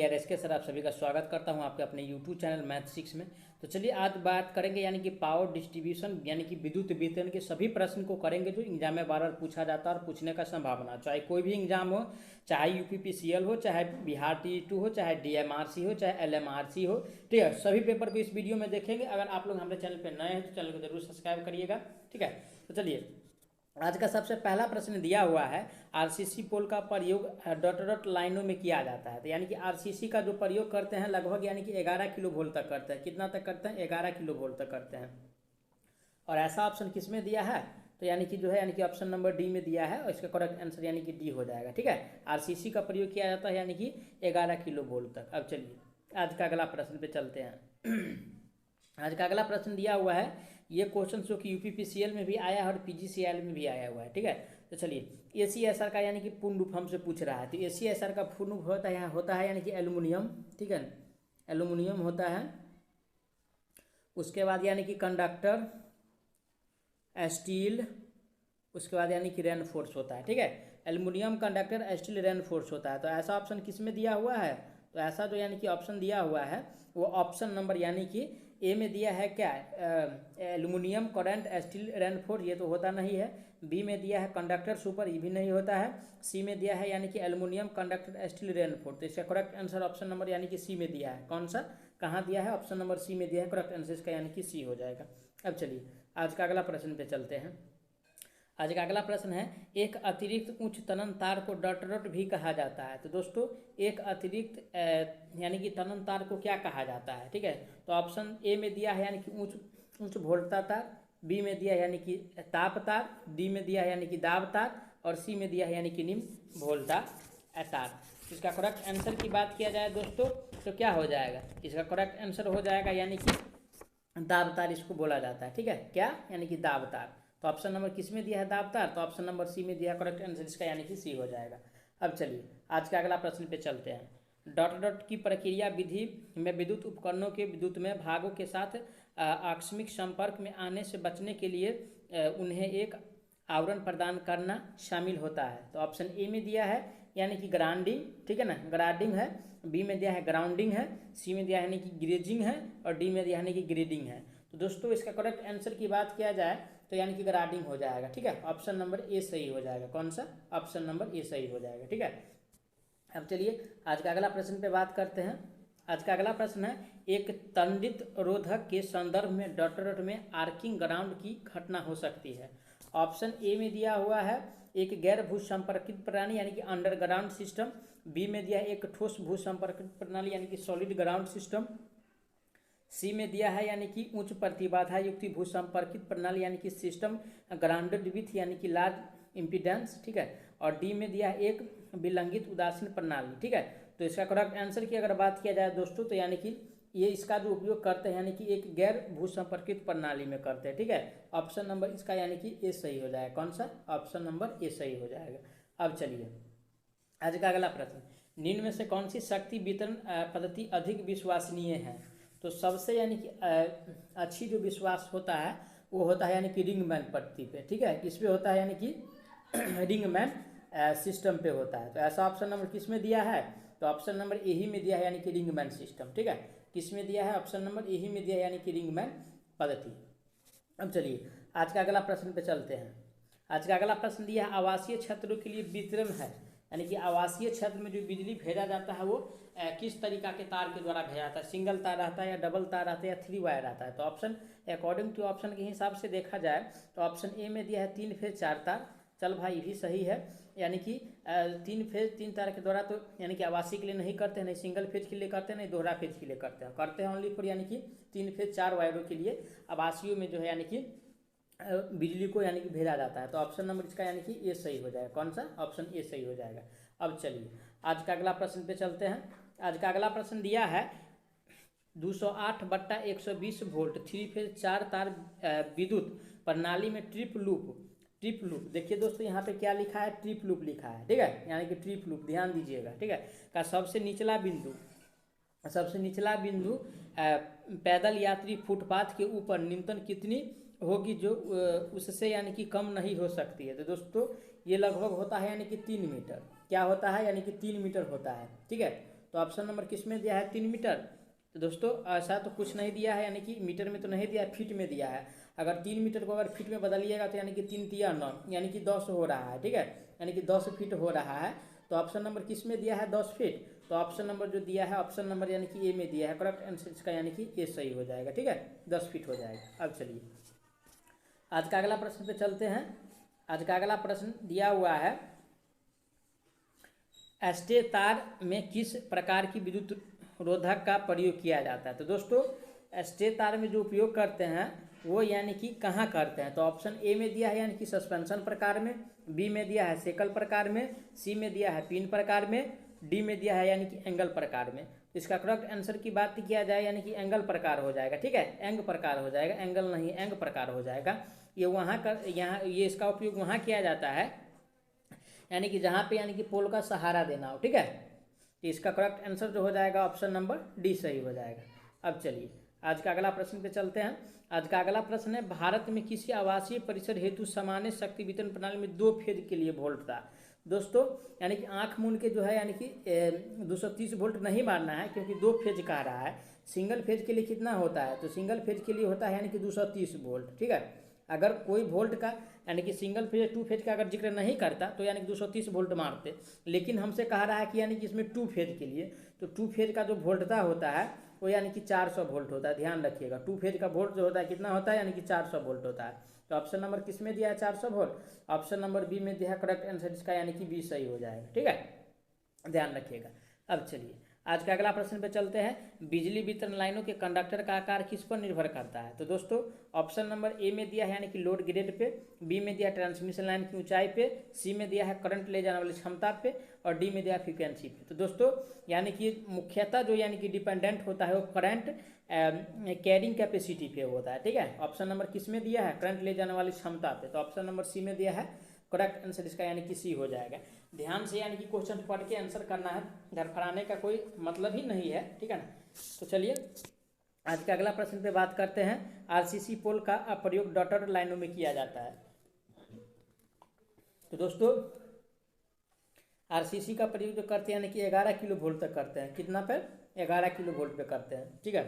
RS के sir आप सभी का स्वागत करता हूं आपके अपने यूट्यूब चैनल मैथ 6 में। तो चलिए आज बात करेंगे यानी कि पावर डिस्ट्रीब्यूशन यानी कि विद्युत वितरण के सभी प्रश्न को करेंगे जो एग्जाम में बार बार पूछा जाता है और पूछने का संभावना, चाहे कोई भी एग्जाम हो, चाहे यूपीपीसीएल हो, चाहे बिहार टी2 हो, चाहे डीएमआरसी हो, चाहे एलएमआरसी हो। ठीक है, सभी पेपर को इस वीडियो में देखेंगे। अगर आप लोग हमारे चैनल पर नए हैं तो चैनल को जरूर सब्सक्राइब करिएगा। ठीक है, तो चलिए आज का सबसे पहला प्रश्न दिया हुआ है, आरसीसी पोल का प्रयोग डॉट डॉट लाइनों में किया जाता है। तो यानी कि आरसीसी का जो प्रयोग करते हैं लगभग यानी कि 11 किलो वोल्ट तक करते हैं। कितना तक करते हैं? 11 किलो वोल्ट तक करते हैं। और ऐसा ऑप्शन किस में दिया है? तो यानी कि जो है यानी कि ऑप्शन नंबर डी में दिया है और इसका करेक्ट आंसर यानी कि डी हो जाएगा। ठीक है, आरसीसी का प्रयोग किया जाता है यानी कि 11 किलो वोल्ट तक। अब चलिए आज का अगला प्रश्न पे चलते हैं। आज का अगला प्रश्न दिया हुआ है, ये क्वेश्चन जो कि यूपीपीसीएल में भी आया है और पीजीसीएल में भी आया हुआ है। ठीक है, तो चलिए एसीएसआर का यानी कि पूर्ण रूप हमसे पूछ रहा है। तो एसीएसआर का पूर्ण रूप होता है यानी कि एल्युमिनियम। ठीक है, एल्युमिनियम होता है। उसके बाद यानी कि कंडक्टर, स्टील, उसके बाद यानी कि रेनफोर्स होता है। ठीक है, एल्युमिनियम, कंडक्टर, स्टील, रेनफोर्स होता है। तो ऐसा ऑप्शन किस में दिया हुआ है? तो ऐसा जो यानी कि ऑप्शन दिया हुआ है वो ऑप्शन नंबर यानी कि ए में दिया है क्या? एल्युमिनियम, करंट, स्टील, रेनफोर्स, ये तो होता नहीं है। बी में दिया है कंडक्टर, सुपर, ये भी नहीं होता है। सी में दिया है यानी कि एल्युमिनियम, कंडक्टर, स्टील, रेनफोर्स। तो इसका करेक्ट आंसर ऑप्शन नंबर यानी कि सी में दिया है। कौन सा, कहाँ दिया है? ऑप्शन नंबर सी में दिया है। करेक्ट आंसर इसका यानी कि सी हो जाएगा। अब चलिए आज का अगला प्रश्न पे चलते हैं। आज का अगला प्रश्न है, एक अतिरिक्त उच्च तनन तार को डॉट डॉट भी कहा जाता है। तो दोस्तों एक अतिरिक्त यानी कि तनन तार को क्या कहा जाता है? ठीक है, तो ऑप्शन ए में दिया है यानी कि उच्च वोल्टता तार, बी में दिया है यानी कि ताप तार, डी में दिया है यानी कि दाब तार और सी में दिया है यानी कि निम्न वोल्टा तार। इसका करेक्ट आंसर की बात किया जाए दोस्तों तो क्या हो जाएगा? इसका करेक्ट आंसर हो जाएगा यानी कि दाब तार इसको बोला जाता है। ठीक है, क्या यानी कि दाब तार। तो ऑप्शन नंबर किस में दिया है? दाब तार। तो ऑप्शन नंबर सी में दिया है। करेक्ट आंसर इसका यानी कि सी हो जाएगा। अब चलिए आज का अगला प्रश्न पे चलते हैं। डॉट डॉट की प्रक्रिया विधि में विद्युत उपकरणों के विद्युत में भागों के साथ आकस्मिक संपर्क में आने से बचने के लिए उन्हें एक आवरण प्रदान करना शामिल होता है। तो ऑप्शन ए में दिया है यानी कि ग्राउंडिंग, ठीक है ना, ग्राउंडिंग है। बी में दिया है ग्राउंडिंग है, सी में दिया है यानी कि ग्रेजिंग है और डी में दिया है यानी कि ग्रेडिंग है। तो दोस्तों इसका करेक्ट आंसर की बात किया जाए तो यानी कि ग्राउंडिंग हो जाएगा। ठीक है, ऑप्शन नंबर ए सही हो जाएगा। कौन सा? ऑप्शन नंबर ए सही हो जाएगा। ठीक है, अब चलिए आज का अगला प्रश्न पे बात करते हैं। आज का अगला प्रश्न है, एक तंडित रोधक के संदर्भ में डॉट डॉट में आर्किंग ग्राउंड की घटना हो सकती है। ऑप्शन ए में दिया हुआ है एक गैर भू संपर्कित प्रणाली यानी कि अंडरग्राउंड सिस्टम, बी में दिया है एक ठोस भू संपर्कित प्रणाली यानी कि सॉलिड ग्राउंड सिस्टम, सी में दिया है यानी कि उच्च प्रतिबाधा युक्त भू संपर्कित प्रणाली यानी कि सिस्टम ग्राउंडेड विथ यानी कि लार्ज इम्पीडेंस। ठीक है, और डी में दिया है एक विलंगित उदासीन प्रणाली। ठीक है, तो इसका करेक्ट आंसर की अगर बात किया जाए दोस्तों तो यानी कि ये इसका जो उपयोग करते हैं यानी कि एक गैर भू संपर्कित प्रणाली में करते हैं। ठीक है, ऑप्शन नंबर इसका यानी कि ए सही हो जाएगा। कौन सा? ऑप्शन नंबर ए सही हो जाएगा। अब चलिए आज का अगला प्रश्न, निम्न में से कौन सी शक्ति वितरण पद्धति अधिक विश्वसनीय है? तो सबसे यानी कि अच्छी जो विश्वास होता है वो होता है यानी कि रिंगमैन पद्धति पे। ठीक है, किस पे होता है? यानी कि रिंगमैन सिस्टम पे होता है। तो ऐसा ऑप्शन नंबर किस में दिया है? तो ऑप्शन नंबर ए ही में दिया है यानी कि रिंगमैन सिस्टम। ठीक है, किस में दिया है? ऑप्शन नंबर ए ही में दिया है यानी कि रिंगमैन पद्धति। अब चलिए आज का अगला प्रश्न पे चलते हैं। आज का अगला प्रश्न दिया है, आवासीय क्षेत्रों के लिए वितरण है यानी कि आवासीय क्षेत्र में जो बिजली भेजा जाता है वो किस तरीका के तार के द्वारा भेजा जाता है? सिंगल तार रहता है या डबल तार रहता है या 3 वायर रहता है? तो ऑप्शन अकॉर्डिंग टू ऑप्शन के हिसाब से देखा जाए तो ऑप्शन ए में दिया है 3 फेज 4 तार। चल भाई भी सही है, यानी कि 3 फेज 3 तार के द्वारा तो यानी कि आवासीय के लिए नहीं करते हैं, नहीं सिंगल फेज के लिए करते हैं, नहीं दोहरा फेज के लिए करते हैं ओनली फॉर यानी कि 3 फेज 4 वायरों के लिए आवासीय में जो है यानी कि बिजली को यानी कि भेजा जाता है। तो ऑप्शन नंबर इसका यानी कि ए सही हो जाएगा। कौन सा? ऑप्शन ए सही हो जाएगा। अब चलिए आज का अगला प्रश्न पे चलते हैं। आज का अगला प्रश्न दिया है 208/120 वोल्ट 3 फेज 4 तार विद्युत प्रणाली में ट्रिप लूप देखिए दोस्तों यहाँ पे क्या लिखा है? ट्रिप लूप लिखा है। ठीक है, यानी कि ट्रिप लूप ध्यान दीजिएगा। ठीक है, का सबसे निचला बिंदु पैदल यात्री फुटपाथ के ऊपर न्यूनतम कितनी होगी जो उससे यानी कि कम नहीं हो सकती है? तो दोस्तों ये लगभग होता है यानी कि 3 मीटर। क्या होता है? यानी कि 3 मीटर होता है। ठीक है, तो ऑप्शन नंबर किस में दिया है 3 मीटर। तो दोस्तों ऐसा तो कुछ नहीं दिया है, यानी कि मीटर में तो नहीं दिया है, फीट में दिया है। अगर 3 मीटर को अगर फीट में बदलिएगा तो यानी कि 3 तिया 9 यानी कि 10 हो रहा है, ठीक है, यानी कि 10 फीट हो रहा है। तो ऑप्शन नंबर किस में दिया है 10 फीट। तो ऑप्शन नंबर जो दिया है ऑप्शन नंबर यानी कि ए में दिया है, करेक्ट आंसर इसका यानी कि ए सही हो जाएगा, ठीक है, 10 फीट हो जाएगा। अब चलिए आज का अगला प्रश्न पे चलते हैं। आज का अगला प्रश्न दिया हुआ है, एस्टे तार में किस प्रकार की विद्युत रोधक का प्रयोग किया जाता है। तो दोस्तों एस्टे तार में जो उपयोग करते हैं वो यानी कि कहाँ करते हैं। तो ऑप्शन ए में दिया है यानी कि सस्पेंशन प्रकार में, बी में दिया है सेकल प्रकार में, सी में दिया है पिन प्रकार में, डी में दिया है यानी कि एंगल प्रकार में। तो इसका करेक्ट आंसर की बात किया जाए यानी कि एंगल प्रकार हो जाएगा, ठीक है, एंग प्रकार हो जाएगा, एंगल नहीं एंग प्रकार हो जाएगा। ये वहाँ कर यहाँ ये इसका उपयोग वहाँ किया जाता है यानी कि जहाँ पे यानी कि पोल का सहारा देना हो, ठीक है। तो इसका करेक्ट आंसर जो हो जाएगा ऑप्शन नंबर डी सही हो जाएगा। अब चलिए आज का अगला प्रश्न पे चलते हैं। आज का अगला प्रश्न है, भारत में किसी आवासीय परिसर हेतु सामान्य शक्ति वितरण प्रणाली में 2 फेज के लिए वोल्ट था। दोस्तों यानी कि आंख मूंद के जो है यानी कि 230 वोल्ट नहीं मारना है, क्योंकि 2 फेज कह रहा है। सिंगल फेज के लिए कितना होता है, तो सिंगल फेज के लिए होता है यानी कि 230 वोल्ट, ठीक है। अगर कोई वोल्ट का यानी कि सिंगल फेज 2 फेज का अगर जिक्र नहीं करता तो यानी कि 230 वोल्ट मारते, लेकिन हमसे कह रहा है कि यानी कि इसमें 2 फेज के लिए, तो 2 फेज का जो वोल्टता होता है वो यानी कि 400 वोल्ट होता है, ध्यान रखिएगा। 2 फेज का वोल्ट जो होता है कितना होता है, यानी कि 400 वोल्ट होता है। तो ऑप्शन नंबर किस में दिया है 400 वोल्ट, ऑप्शन नंबर बी में दिया है, करेक्ट आंसर इसका यानी कि बी सही हो जाएगा, ठीक है, ध्यान रखिएगा। अब चलिए आज का अगला प्रश्न पे चलते हैं, बिजली वितरण लाइनों के कंडक्टर का आकार किस पर निर्भर करता है। तो दोस्तों ऑप्शन नंबर ए में दिया है यानी कि लोड ग्रेड पे, बी में दिया ट्रांसमिशन लाइन की ऊंचाई पे, सी में दिया है करंट ले जाने वाली क्षमता पे, और डी में दिया है फ्रीक्वेंसी पे। तो दोस्तों यानी कि मुख्यतः जो यानी कि डिपेंडेंट होता है वो करंट कैरिंग कैपेसिटी पे होता है, ठीक है। ऑप्शन नंबर किस में दिया है, करंट ले जाने वाली क्षमता पे। तो ऑप्शन नंबर सी में दिया है, करेक्ट आंसर इसका यानी कि सी हो जाएगा। ध्यान से यानी कि क्वेश्चन पढ़ के आंसर करना है, घर फराने का कोई मतलब ही नहीं है, ठीक है ना। तो चलिए आज का अगला प्रश्न पे बात करते हैं, आरसीसी पोल का प्रयोग डॉटेड लाइनों में किया जाता है। तो दोस्तों आरसीसी का प्रयोग जो करते हैं यानी कि 11 किलो वोल्ट तक करते हैं, कितना पे 11 किलो वोल्ट पे करते हैं, ठीक है।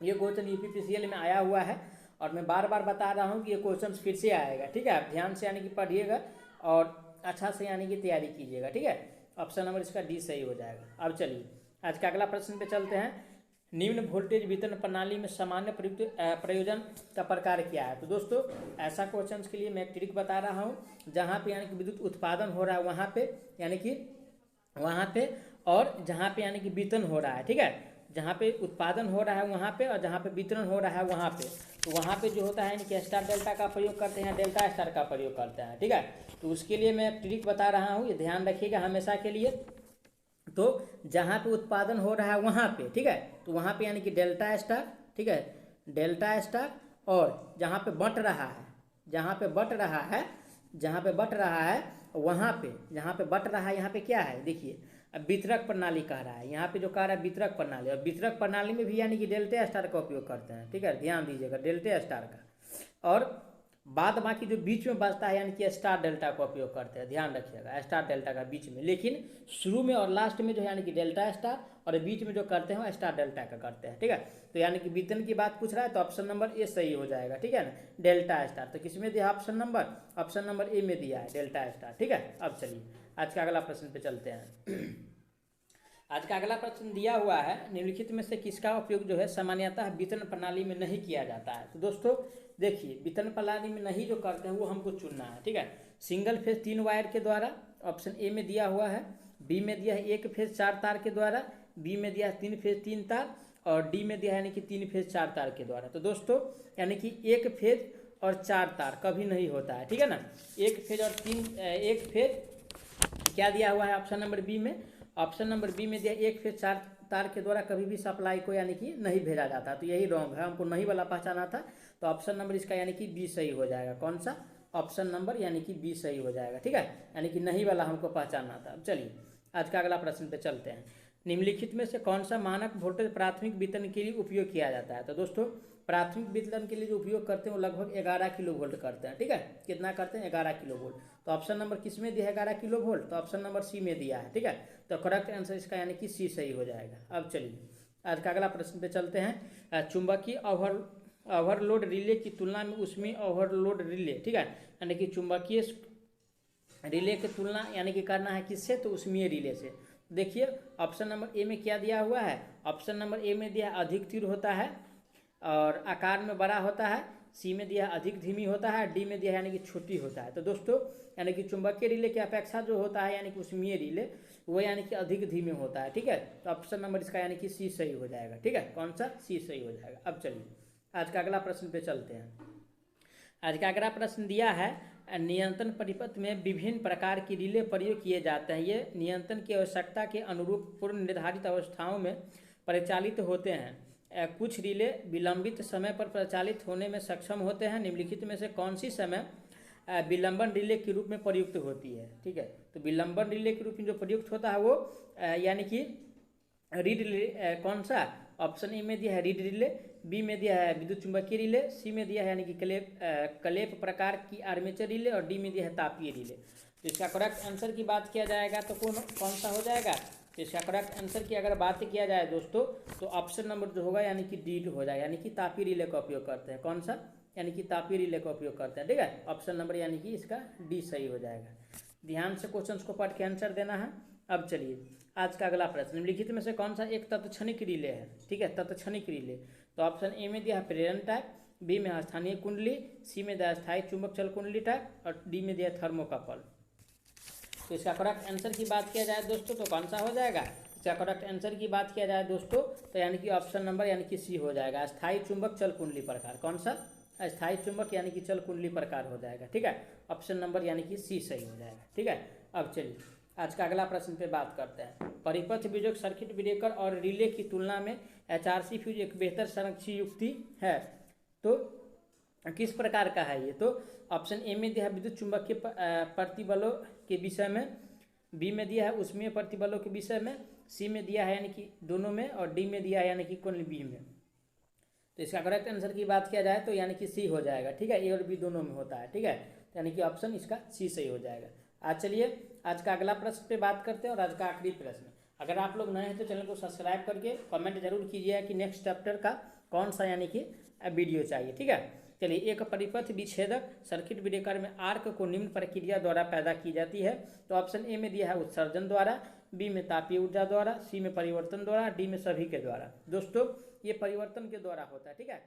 ये क्वेश्चन यूपीपीसीएल में आया हुआ है और मैं बार बार बता रहा हूँ कि ये क्वेश्चन फिर से आएगा, ठीक है। आप ध्यान से यानी कि पढ़िएगा और अच्छा से यानी कि तैयारी कीजिएगा, ठीक है। ऑप्शन नंबर इसका डी सही हो जाएगा। अब चलिए आज का अगला प्रश्न पे चलते हैं, निम्न वोल्टेज वितरण प्रणाली में सामान्य प्रयोजन का प्रकार क्या है। तो दोस्तों ऐसा क्वेश्चन के लिए मैं एक ट्रिक बता रहा हूँ, जहाँ पे यानी कि विद्युत उत्पादन हो रहा है वहाँ पे यानी कि वहाँ पे, और जहाँ पे यानी कि वितरण हो रहा है, ठीक है। जहाँ पे उत्पादन हो रहा है वहाँ पे और जहाँ पे वितरण हो रहा है वहाँ पे, तो वहाँ पे जो होता है यानी कि स्टार डेल्टा का प्रयोग करते हैं, डेल्टा स्टार का प्रयोग करते हैं, ठीक है। तो उसके लिए मैं ट्रिक बता रहा हूँ, ये ध्यान रखिएगा हमेशा के लिए। तो जहाँ पे उत्पादन हो रहा है वहाँ पे, ठीक है, तो वहाँ पे यानी कि डेल्टा स्टार, ठीक है, डेल्टा स्टार, और जहाँ पे बट रहा है, जहाँ पे बट रहा है, जहाँ पे बट रहा है वहाँ पे, जहाँ पे बट रहा है यहाँ पे क्या है, देखिए अब वितरक प्रणाली कह रहा है, यहाँ पे जो कह रहा है वितरक प्रणाली, और वितरक प्रणाली में भी यानी कि डेल्टा स्टार का उपयोग करते हैं, ठीक है, ध्यान दीजिएगा डेल्टा स्टार का। और बाद बाकी जो बीच में बचता है यानी कि स्टार डेल्टा का उपयोग करते हैं, ध्यान रखिएगा स्टार डेल्टा का बीच में, लेकिन शुरू में और लास्ट में जो है यानी कि डेल्टा स्टार, और बीच में जो करते हैं वो स्टार डेल्टा का करते हैं, ठीक है। तो यानी कि वितरण की बात पूछ रहा है तो ऑप्शन नंबर ए सही हो जाएगा, ठीक है ना, डेल्टा स्टार। तो किस में दिया ऑप्शन नंबर ए में दिया है डेल्टा स्टार, ठीक है। अब चलिए आज का अगला प्रश्न पे चलते हैं। आज का अगला प्रश्न दिया हुआ है, निम्नलिखित में से किसका उपयोग जो है सामान्यतः वितरण प्रणाली में नहीं किया जाता है। तो दोस्तों देखिए वितरण प्रणाली में नहीं जो करते हैं वो हमको चुनना है, ठीक है। सिंगल फेज 3 वायर के द्वारा, ऑप्शन ए में दिया हुआ है, बी में दिया है 1 फेज 4 तार के द्वारा, बी में दिया है 3 फेज 3 तार, और डी में दिया है यानी कि 3 फेज 4 तार के द्वारा। तो दोस्तों यानी कि 1 फेज और 4 तार कभी नहीं होता है, ठीक है ना। 1 फेज और 1 फेज क्या दिया हुआ है ऑप्शन नंबर बी में, ऑप्शन नंबर बी में दिया 1 फेज 4 तार के द्वारा कभी भी सप्लाई को यानी कि नहीं भेजा जाता, तो यही रॉन्ग है, हमको नहीं वाला पहचाना था। तो ऑप्शन नंबर इसका यानी कि बी सही हो जाएगा, कौन सा ऑप्शन नंबर यानी कि बी सही हो जाएगा, ठीक है, यानी कि नहीं वाला हमको पहचानना था। अब चलिए आज का अगला प्रश्न पे चलते हैं, निम्नलिखित में से कौन सा मानक वोल्टेज प्राथमिक वितरण के लिए उपयोग किया जाता है। तो दोस्तों प्राथमिक वितरण के लिए जो उपयोग करते हैं वो लगभग 11 किलो वोल्ट करते हैं। ठीक है, कितना करते हैं? 11 किलो वोल्ट। तो ऑप्शन नंबर किस में दिया है 11 किलो वोल्ट? तो ऑप्शन नंबर सी में दिया है। ठीक है, तो करेक्ट आंसर इसका यानी कि सी सही हो जाएगा। अब चलिए आज का अगला प्रश्न पे चलते हैं। चुंबकीय ओवरलोड रिले की तुलना में ऊष्मीय ओवरलोड रिले, ठीक है, यानी कि चुंबकीय रिले की तुलना यानी कि करना है किससे? तो ऊष्मीय रिले से। देखिए ऑप्शन नंबर ए में क्या दिया हुआ है? ऑप्शन नंबर ए में दिया अधिक तीव्र होता है और आकार में बड़ा होता है, सी में दिया अधिक धीमी होता है, डी में दिया यानी कि छोटी होता है। तो दोस्तों यानी कि चुंबकीय रिले की अपेक्षा जो होता है यानी कि ऊष्मीय रिले वो यानी कि अधिक धीमे होता है। ठीक है, तो ऑप्शन नंबर इसका यानी कि सी सही हो जाएगा। ठीक है, कौन सा? सी सही हो जाएगा। अब चलिए आज का अगला प्रश्न पे चलते हैं। आज का अगला प्रश्न दिया है नियंत्रण परिपथ में विभिन्न प्रकार की रिले प्रयोग किए जाते हैं। ये नियंत्रण की आवश्यकता के अनुरूप पूर्व निर्धारित अवस्थाओं में परिचालित होते हैं। कुछ रिले विलंबित समय पर परिचालित होने में सक्षम होते हैं। निम्नलिखित में से कौन सी समय विलंबन रिले के रूप में प्रयुक्त होती है? ठीक है, तो विलंबन रिले के रूप में जो प्रयुक्त होता है वो यानी कि रीड रिले। कौन सा? ऑप्शन ए में दिया है रीड रिले, बी में दिया है विद्युत चुंबकीय रिले, सी में दिया है यानी कि कलेप प्रकार की आर्मेचर रिले और डी में दिया है तापीय रिले। तो इसका करेक्ट आंसर की बात किया जाएगा तो कौन सा हो जाएगा? तो इसका करेक्ट आंसर की अगर बात किया जाए दोस्तों तो ऑप्शन नंबर जो होगा यानी कि डी हो जाएगा, यानी कि तापीय रिले का उपयोग करते हैं। कौन सा? यानी कि तापीय रिले का उपयोग करते हैं। ठीक है, ऑप्शन नंबर यानी कि इसका डी सही हो जाएगा। ध्यान से क्वेश्चन को पढ़ के आंसर देना है। अब चलिए आज का अगला प्रश्न, निम्नलिखित में से कौन सा एक तत्क्षणिक रिले है? ठीक है, तत्क्षणिक रिले। तो ऑप्शन ए में दिया है प्रेरण टाइप, बी में स्थानीय कुंडली, सी में दिया स्थायी चुंबक चल कुंडली टाइप और डी में दिया थर्मोकपल। तो इसका करेक्ट आंसर की बात किया जाए दोस्तों तो कौन सा हो जाएगा? इसका करेक्ट आंसर की बात किया जाए दोस्तों तो यानी कि ऑप्शन नंबर यानी कि सी हो जाएगा, स्थायी चुंबक चल कुंडली प्रकार। कौन सा? स्थायी चुंबक यानी कि चल कुंडली प्रकार हो जाएगा। ठीक है, ऑप्शन नंबर यानी कि सी सही हो जाएगा। ठीक है, अब चलिए आज का अगला प्रश्न पे बात करते हैं। परिपथ विजोग सर्किट ब्रेकर और रिले की तुलना में एचआरसी फ्यूज एक बेहतर संरक्षण युक्ति है, तो किस प्रकार का है ये? तो ऑप्शन ए में दिया है विद्युत चुंबकीय प्रतिबलों के विषय में, बी में दिया है ऊष्मीय प्रतिबलों के विषय में, सी में दिया है यानी कि दोनों में और डी में दिया है यानी कि कुल बी में। तो इसका करेक्ट आंसर की बात किया जाए तो यानी कि सी हो जाएगा। ठीक है, ए और बी दोनों में होता है। ठीक है, यानी कि ऑप्शन इसका सी सही हो जाएगा। आज चलिए आज का अगला प्रश्न पे बात करते हैं और आज का आखिरी प्रश्न। अगर आप लोग नए हैं तो चैनल को सब्सक्राइब करके कमेंट जरूर कीजिएगा कि नेक्स्ट चैप्टर का कौन सा यानी कि वीडियो चाहिए। ठीक है, चलिए एक परिपथ विच्छेदक सर्किट ब्रेकर में आर्क को निम्न प्रक्रिया द्वारा पैदा की जाती है। तो ऑप्शन ए में दिया है उत्सर्जन द्वारा, बी में तापीय ऊर्जा द्वारा, सी में परिवर्तन द्वारा, डी में सभी के द्वारा। दोस्तों ये परिवर्तन के द्वारा होता है। ठीक है,